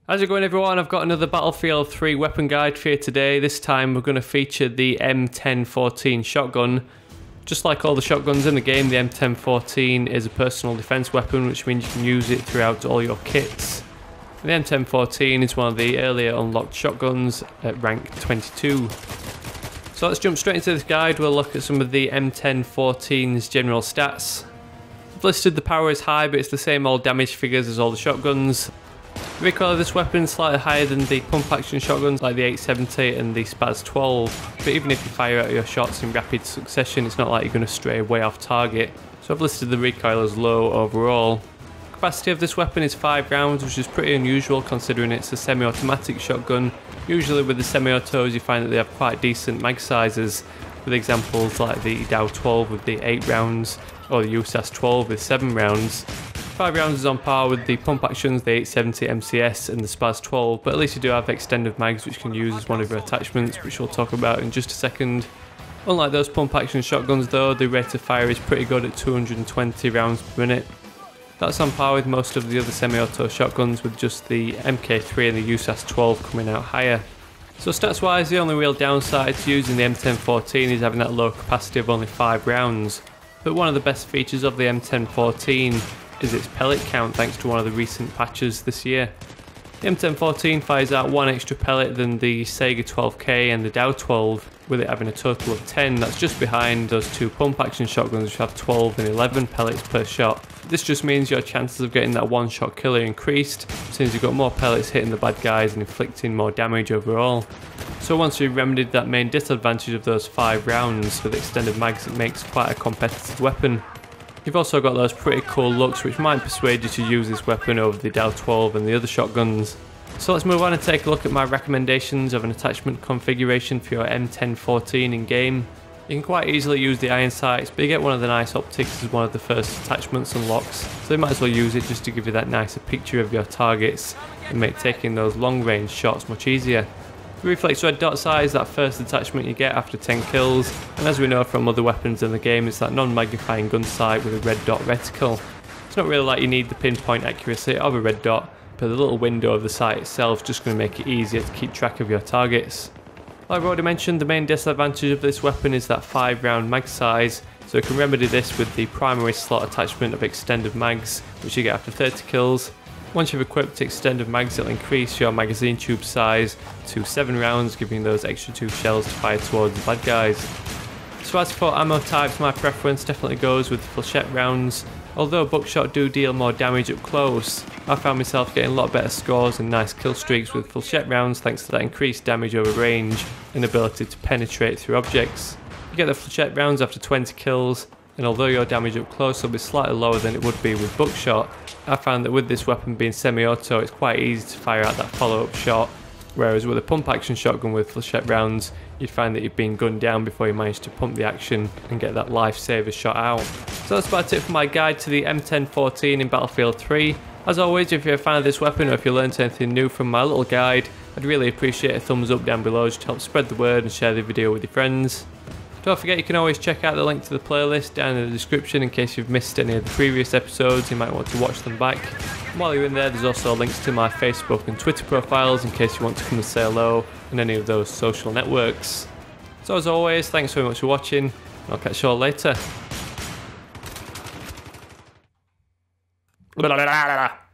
How's it going, everyone? I've got another Battlefield 3 weapon guide for you today. This time we're going to feature the M1014 shotgun. Just like all the shotguns in the game, the M1014 is a personal defense weapon, which means you can use it throughout all your kits. And the M1014 is one of the earlier unlocked shotguns at rank 22. So let's jump straight into this guide. We'll look at some of the M1014's general stats. I've listed the power as high, but it's the same old damage figures as all the shotguns. The recoil of this weapon is slightly higher than the pump action shotguns like the 870 and the Spaz 12, but even if you fire out your shots in rapid succession, it's not like you're going to stray way off target. So I've listed the recoil as low overall. The capacity of this weapon is 5 rounds, which is pretty unusual considering it's a semi-automatic shotgun. Usually with the semi-autos you find that they have quite decent mag sizes, with examples like the Dow 12 with the 8 rounds or the USAS 12 with 7 rounds. 5 rounds is on par with the pump actions, the 870 MCS and the Spaz 12, but at least you do have extended mags which you can use as one of your attachments, which we'll talk about in just a second. Unlike those pump action shotguns though, the rate of fire is pretty good at 220 rounds per minute. That's on par with most of the other semi-auto shotguns, with just the MK3 and the USAS 12 coming out higher. So stats wise, the only real downside to using the M1014 is having that low capacity of only 5 rounds. But one of the best features of the M1014 is its pellet count, thanks to one of the recent patches this year. The M1014 fires out 1 extra pellet than the Sega 12K and the Dow 12, with it having a total of 10. That's just behind those two pump action shotguns which have 12 and 11 pellets per shot. This just means your chances of getting that one shot killer increased, since you've got more pellets hitting the bad guys and inflicting more damage overall. So once you've remedied that main disadvantage of those 5 rounds with extended mags, it makes quite a competitive weapon. You've also got those pretty cool looks which might persuade you to use this weapon over the Dow 12 and the other shotguns. So let's move on and take a look at my recommendations of an attachment configuration for your M1014 in game. You can quite easily use the iron sights, but you get one of the nice optics as one of the first attachments unlocks, so you might as well use it just to give you that nicer picture of your targets and make taking those long range shots much easier. The Reflex red dot sight is that first attachment you get after 10 kills, and as we know from other weapons in the game, it's that non-magnifying gun sight with a red dot reticle. It's not really like you need the pinpoint accuracy of a red dot, but the little window of the sight itself is just going to make it easier to keep track of your targets. Like I've already mentioned, the main disadvantage of this weapon is that 5 round mag size, so you can remedy this with the primary slot attachment of extended mags, which you get after 30 kills. Once you've equipped extended mags, it'll increase your magazine tube size to 7 rounds, giving you those extra 2 shells to fire towards the bad guys. So as for ammo types, my preference definitely goes with flechette rounds. Although buckshot do deal more damage up close, I found myself getting a lot better scores and nice kill streaks with flechette rounds thanks to that increased damage over range and ability to penetrate through objects. You get the flechette rounds after 20 kills, and although your damage up close will be slightly lower than it would be with buckshot, I found that with this weapon being semi-auto, it's quite easy to fire out that follow-up shot, whereas with a pump action shotgun with flechette rounds, you'd find that you've been gunned down before you manage to pump the action and get that lifesaver shot out. So that's about it for my guide to the M1014 in Battlefield 3. As always, if you're a fan of this weapon or if you learned anything new from my little guide, I'd really appreciate a thumbs up down below just to help spread the word and share the video with your friends. Don't forget, you can always check out the link to the playlist down in the description in case you've missed any of the previous episodes. You might want to watch them back. And while you're in there, there's also links to my Facebook and Twitter profiles in case you want to come and say hello in any of those social networks. So as always, thanks very much for watching, and I'll catch you all later.